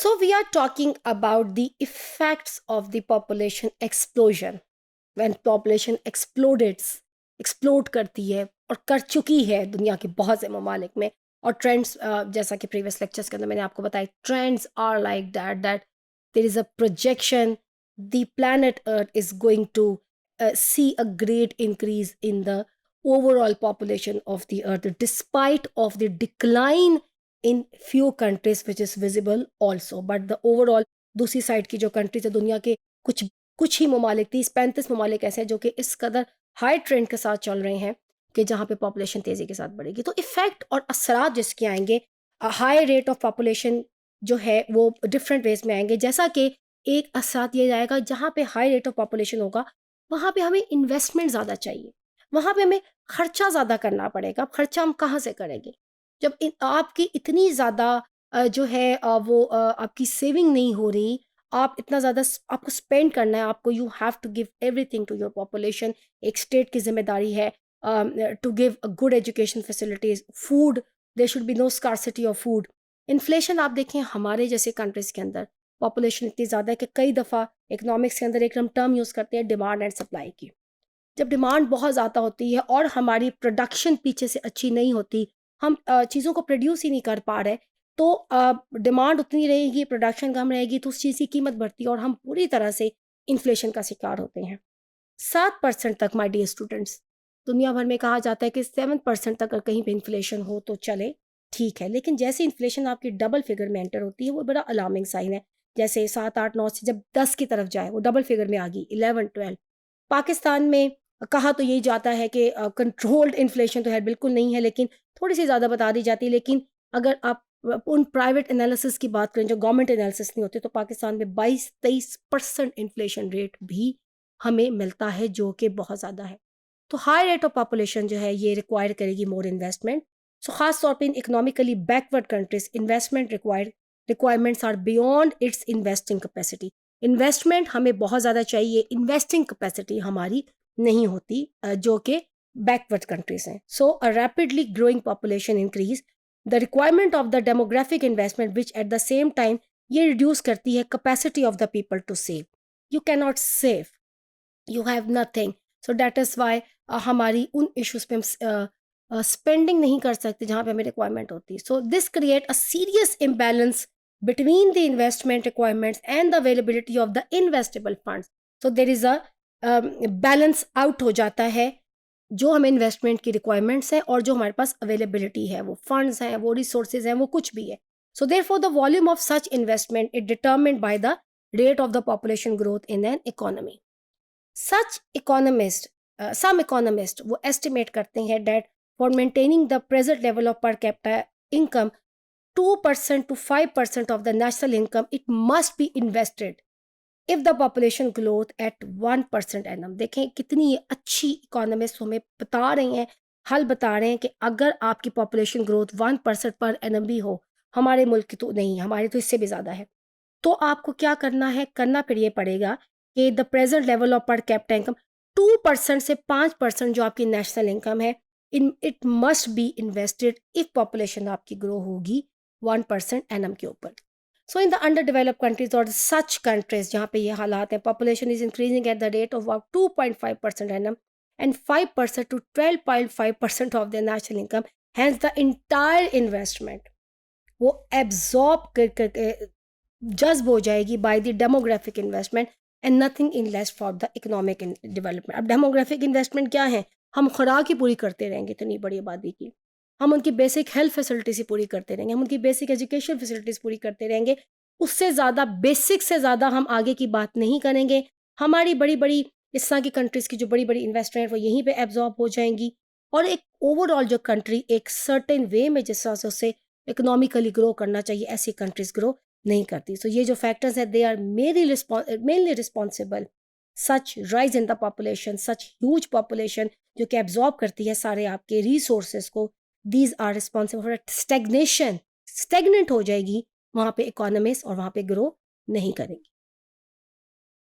So, we are talking about the effects of the population explosion. When population explode करती है और कर चुकी है दुनिया के बहुत से ममालिक में. और ट्रेंड्स, जैसा कि प्रीवियस लेक्चर्स के अंदर मैंने आपको बताया, trends are like that there is a projection the planet Earth is going to see a great increase in the overall population of the earth despite of the decline in few countries which is visible also, but the overall दूसरी side की जो countries है दुनिया के कुछ कुछ ही ममालिक, 30-35 ममालिक ऐसे हैं जो कि इस कदर हाई ट्रेंड के साथ चल रहे हैं कि जहाँ पे पॉपुलेशन तेज़ी के साथ बढ़ेगी. तो इफ़ेक्ट और असरात जिसके आएंगे, हाई रेट ऑफ पॉपुलेशन जो है वो डिफरेंट वेज में आएंगे. जैसा कि एक असरात ये जाएगा, जहाँ पे हाई रेट ऑफ पॉपुलेशन होगा वहाँ पे हमें इन्वेस्टमेंट ज़्यादा चाहिए, वहाँ पे हमें खर्चा ज़्यादा करना पड़ेगा. अब खर्चा हम कहाँ से करेंगे जब आपकी इतनी ज़्यादा जो है आपकी सेविंग नहीं हो रही. आप इतना ज़्यादा आपको स्पेंड करना है, आपको you have to give everything to your population. एक स्टेट की जिम्मेदारी है to give good education facilities, food, there should be no scarcity of food. Inflation आप देखें हमारे जैसे कंट्रीज़ के अंदर पॉपुलेशन इतनी ज़्यादा है कि कई दफ़ा इकोनॉमिक्स के अंदर एक हम टर्म यूज़ करते हैं डिमांड एंड सप्लाई की. जब डिमांड बहुत ज़्यादा होती है और हमारी प्रोडक्शन पीछे से अच्छी नहीं होती, हम चीज़ों को प्रोड्यूस ही नहीं कर पा रहे, तो डिमांड उतनी रहेगी, प्रोडक्शन कम रहेगी, तो उस चीज़ की कीमत बढ़ती है और हम पूरी तरह से इन्फ्लेशन का शिकार होते हैं. 7% तक माय डियर स्टूडेंट्स, दुनिया भर में कहा जाता है कि 7% तक अगर कहीं पे इन्फ्लेशन हो तो चले, ठीक है. लेकिन जैसे इन्फ्लेशन आपकी डबल फिगर में एंटर होती है वो बड़ा अलार्मिंग साइन है. जैसे 7-8-9 से जब 10 की तरफ जाए वो डबल फिगर में आ गई, 11-12. पाकिस्तान में कहा तो यही जाता है कि कंट्रोल्ड इन्फ्लेशन तो है, बिल्कुल नहीं है, लेकिन थोड़ी सी ज़्यादा बता दी जाती है. लेकिन अगर आप उन प्राइवेट एनालिसिस की बात करें जो गवर्नमेंट एनालिसिस नहीं होते, तो पाकिस्तान में 22-23% इन्फ्लेशन रेट भी हमें मिलता है, जो कि बहुत ज़्यादा है. तो हाई रेट ऑफ पॉपुलेशन जो है ये रिक्वायर करेगी मोर इन्वेस्टमेंट. सो खास तौर पे in economically backward countries investment requirements are beyond its investing capacity. Investment हमें बहुत ज़्यादा चाहिए, इन्वेस्टिंग कैपेसिटी हमारी नहीं होती, जो कि बैकवर्ड कंट्रीज हैं. So a rapidly growing population increase the requirement of the demographic investment which at the same time ये रिड्यूस करती है capacity of the people to save. You can not save, you have nothing. So that is why हमारी उन issues पे हम spending नहीं कर सकते जहाँ पे हमें रिक्वायरमेंट होती है. So this create a serious imbalance between the investment requirements and the availability of the investable funds. So there is a balance out हो जाता है जो हमें इन्वेस्टमेंट की रिक्वायरमेंट्स है और जो हमारे पास अवेलेबिलिटी है, वो फंड्स हैं, वो रिसोर्सेज हैं, वो कुछ भी है. So therefore the volume of such investment it determined by the rate of the population growth in an economy. Such economist, some economist वो एस्टिमेट करते हैं that for maintaining the present level of per capita income 2% to 5% of the national income it must be invested if the population growth at 1% annum. देखें कितनी अच्छी economist हमें बता रहे हैं, हल बता रहे हैं कि अगर आपकी पॉपुलेशन ग्रोथ 1% पर एनम भी हो, हमारे मुल्क की तो नहीं, हमारे तो इससे भी ज़्यादा है, तो आपको क्या करना है, करना फिर ये पड़ेगा कि the present level of per capita income 2% से 5% जो आपकी नेशनल इनकम है, in it must be invested if population आपकी ग्रो होगी 1% एनम के ऊपर. So in the under developed countries और सच कंट्रीज जहाँ पे ये हालात हैं, population is increasing at the rate of 2.5% annum and 5% to 12.5% of the national income. Hence the entire investment वो एब्जॉर्ब करके जज्ब हो जाएगी by the demographic investment and nothing in less for the economic development. अब demographic investment क्या है? हम खुराक ही पूरी करते रहेंगे इतनी बड़ी आबादी की, हम उनकी बेसिक हेल्थ फैसिलिटीज़ ही पूरी करते रहेंगे, हम उनकी बेसिक एजुकेशन फैसिलिटीज़ पूरी करते रहेंगे, उससे ज़्यादा बेसिक से ज़्यादा हम आगे की बात नहीं करेंगे. हमारी बड़ी बड़ी इस तरह की कंट्रीज़ की जो बड़ी बड़ी इन्वेस्टर हैं वो यहीं पे एब्जॉर्ब हो जाएंगी और एक ओवरऑल जो कंट्री एक सर्टेन वे में जिस तरह से उसे इकोनॉमिकली ग्रो करना चाहिए, ऐसी कंट्रीज़ ग्रो नहीं करती. सो ये जो फैक्टर्स हैं they are mainly responsible such rise in the population, such huge population जो कि एब्जॉर्ब करती है सारे आपके रिसोर्सेज को. These are responsible for stagnation, stagnant हो जाएगी वहाँ पे इकोनॉमिस्ट और वहाँ पे ग्रो नहीं करेंगी.